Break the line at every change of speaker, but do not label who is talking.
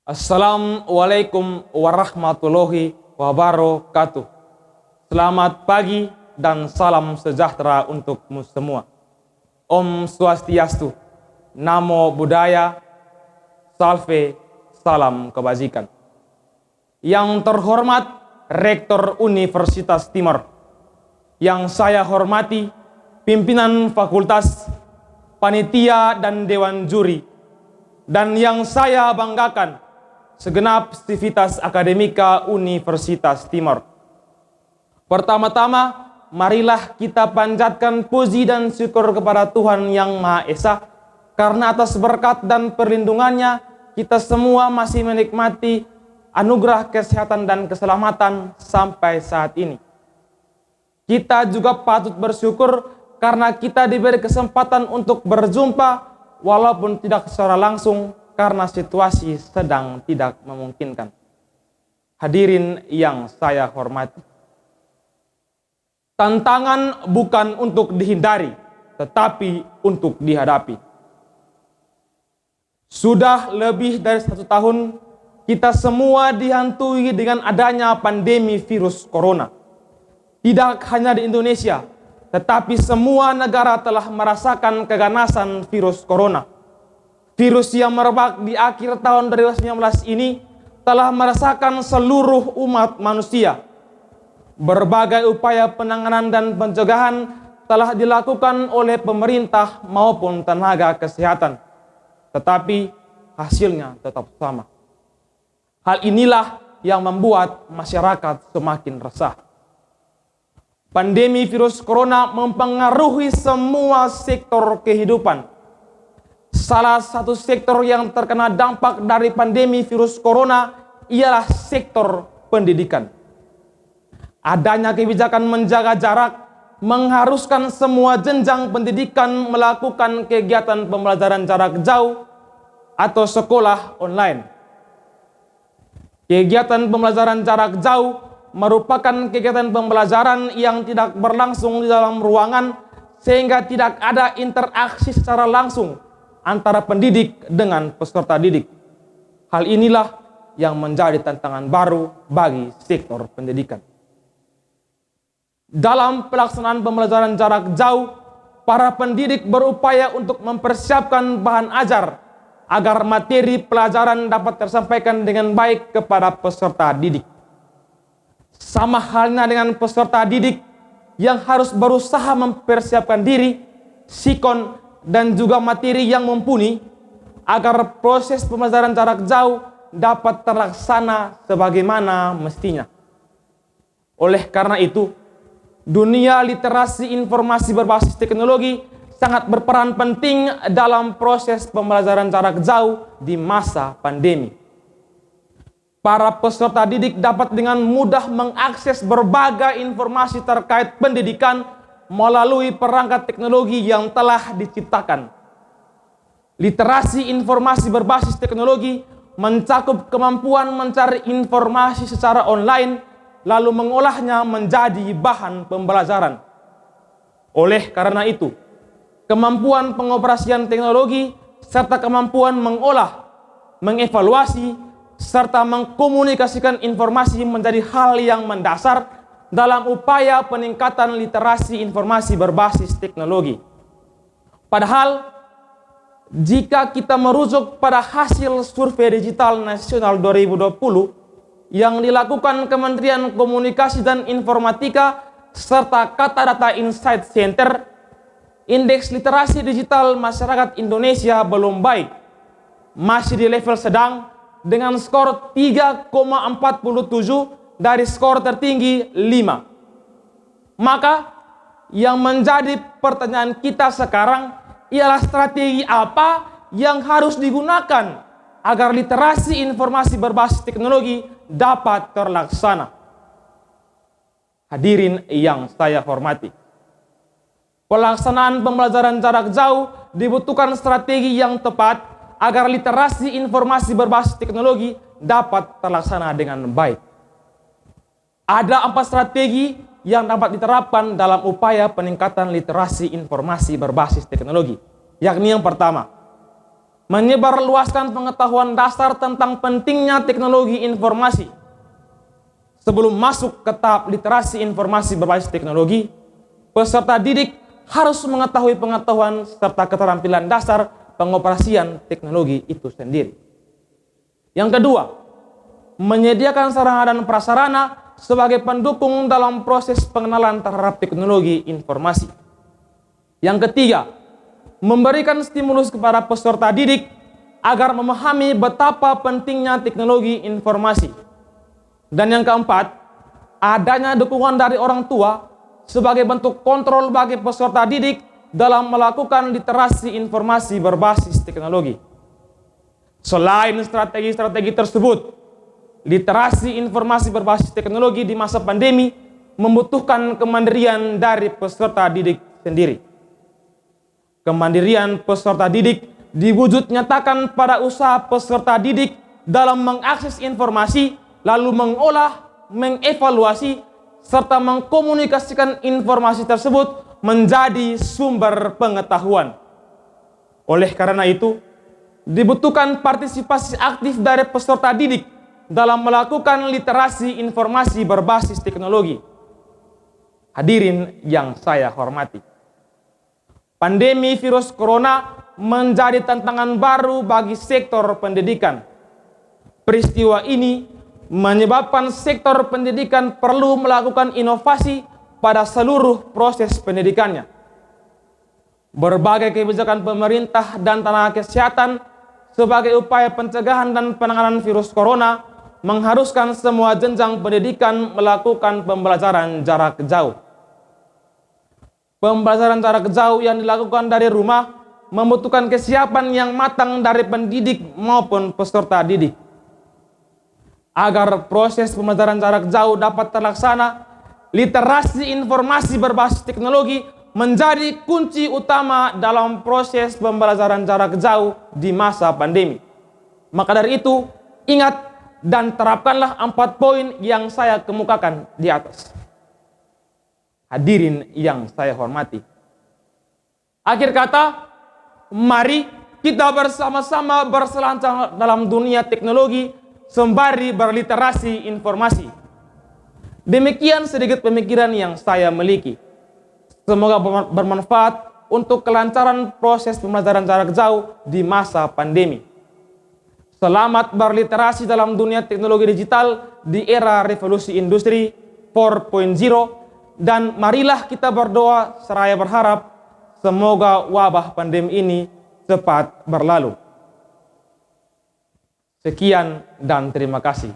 Assalamualaikum warahmatullahi wabarakatuh. Selamat pagi dan salam sejahtera untukmu semua. Om Swastiastu, Namo Buddhaya, Salve, salam kebajikan. Yang terhormat Rektor Universitas Timor, yang saya hormati pimpinan fakultas, panitia dan dewan juri, dan yang saya banggakan segenap sivitas akademika Universitas Timor. Pertama-tama, marilah kita panjatkan puji dan syukur kepada Tuhan Yang Maha Esa, karena atas berkat dan perlindungannya kita semua masih menikmati anugerah kesehatan dan keselamatan sampai saat ini. Kita juga patut bersyukur karena kita diberi kesempatan untuk berjumpa walaupun tidak secara langsung karena situasi sedang tidak memungkinkan. Hadirin yang saya hormati, tantangan bukan untuk dihindari, tetapi untuk dihadapi. Sudah lebih dari 1 tahun kita semua dihantui dengan adanya pandemi virus corona. Tidak hanya di Indonesia, tetapi semua negara telah merasakan keganasan virus corona. Virus yang merebak di akhir tahun 2019 ini telah merasakan seluruh umat manusia. Berbagai upaya penanganan dan pencegahan telah dilakukan oleh pemerintah maupun tenaga kesehatan, tetapi hasilnya tetap sama. Hal inilah yang membuat masyarakat semakin resah. Pandemi virus corona mempengaruhi semua sektor kehidupan. Salah satu sektor yang terkena dampak dari pandemi virus corona ialah sektor pendidikan. Adanya kebijakan menjaga jarak mengharuskan semua jenjang pendidikan melakukan kegiatan pembelajaran jarak jauh atau sekolah online. Kegiatan pembelajaran jarak jauh merupakan kegiatan pembelajaran yang tidak berlangsung di dalam ruangan sehingga tidak ada interaksi secara langsung antara pendidik dengan peserta didik. Hal inilah yang menjadi tantangan baru bagi sektor pendidikan. Dalam pelaksanaan pembelajaran jarak jauh, para pendidik berupaya untuk mempersiapkan bahan ajar agar materi pelajaran dapat tersampaikan dengan baik kepada peserta didik. Sama halnya dengan peserta didik yang harus berusaha mempersiapkan diri, sikon, dan juga materi yang mumpuni agar proses pembelajaran jarak jauh dapat terlaksana sebagaimana mestinya. Oleh karena itu, dunia literasi informasi berbasis teknologi sangat berperan penting dalam proses pembelajaran jarak jauh di masa pandemi. Para peserta didik dapat dengan mudah mengakses berbagai informasi terkait pendidikan melalui perangkat teknologi yang telah diciptakan. Literasi informasi berbasis teknologi mencakup kemampuan mencari informasi secara online lalu mengolahnya menjadi bahan pembelajaran. Oleh karena itu, kemampuan pengoperasian teknologi serta kemampuan mengolah, mengevaluasi, serta mengkomunikasikan informasi menjadi hal yang mendasar dalam upaya peningkatan literasi informasi berbasis teknologi. Padahal, jika kita merujuk pada hasil Survei Digital Nasional 2020 yang dilakukan Kementerian Komunikasi dan Informatika serta Kata Data Insight Center, indeks literasi digital masyarakat Indonesia belum baik, masih di level sedang dengan skor 3,47 dari skor tertinggi 5. Maka yang menjadi pertanyaan kita sekarang ialah strategi apa yang harus digunakan agar literasi informasi berbasis teknologi dapat terlaksana. Hadirin yang saya hormati, pelaksanaan pembelajaran jarak jauh dibutuhkan strategi yang tepat agar literasi informasi berbasis teknologi dapat terlaksana dengan baik. Ada 4 strategi yang dapat diterapkan dalam upaya peningkatan literasi informasi berbasis teknologi, yakni yang pertama, menyebarluaskan pengetahuan dasar tentang pentingnya teknologi informasi. Sebelum masuk ke tahap literasi informasi berbasis teknologi, peserta didik harus mengetahui pengetahuan serta keterampilan dasar pengoperasian teknologi itu sendiri. Yang kedua, menyediakan sarana dan prasarana sebagai pendukung dalam proses pengenalan terhadap teknologi informasi. Yang ketiga, memberikan stimulus kepada peserta didik agar memahami betapa pentingnya teknologi informasi. Dan yang keempat, adanya dukungan dari orang tua sebagai bentuk kontrol bagi peserta didik dalam melakukan literasi informasi berbasis teknologi. Selain strategi-strategi tersebut, literasi informasi berbasis teknologi di masa pandemi membutuhkan kemandirian dari peserta didik sendiri. Kemandirian peserta didik diwujud nyatakan pada usaha peserta didik dalam mengakses informasi, lalu mengolah, mengevaluasi, serta mengkomunikasikan informasi tersebut menjadi sumber pengetahuan. Oleh karena itu, dibutuhkan partisipasi aktif dari peserta didik dalam melakukan literasi informasi berbasis teknologi. Hadirin yang saya hormati, pandemi virus corona menjadi tantangan baru bagi sektor pendidikan. Peristiwa ini menyebabkan sektor pendidikan perlu melakukan inovasi pada seluruh proses pendidikannya. Berbagai kebijakan pemerintah dan tenaga kesehatan sebagai upaya pencegahan dan penanganan virus corona mengharuskan semua jenjang pendidikan melakukan pembelajaran jarak jauh. Pembelajaran jarak jauh yang dilakukan dari rumah membutuhkan kesiapan yang matang dari pendidik maupun peserta didik. Agar proses pembelajaran jarak jauh dapat terlaksana, literasi informasi berbasis teknologi menjadi kunci utama dalam proses pembelajaran jarak jauh di masa pandemi. Maka dari itu, ingat dan terapkanlah 4 poin yang saya kemukakan di atas. Hadirin yang saya hormati, akhir kata, mari kita bersama-sama berselancar dalam dunia teknologi sembari berliterasi informasi. Demikian sedikit pemikiran yang saya miliki. Semoga bermanfaat untuk kelancaran proses pembelajaran jarak jauh di masa pandemi. Selamat berliterasi dalam dunia teknologi digital di era revolusi industri 4.0, dan marilah kita berdoa seraya berharap semoga wabah pandemi ini cepat berlalu. Sekian dan terima kasih.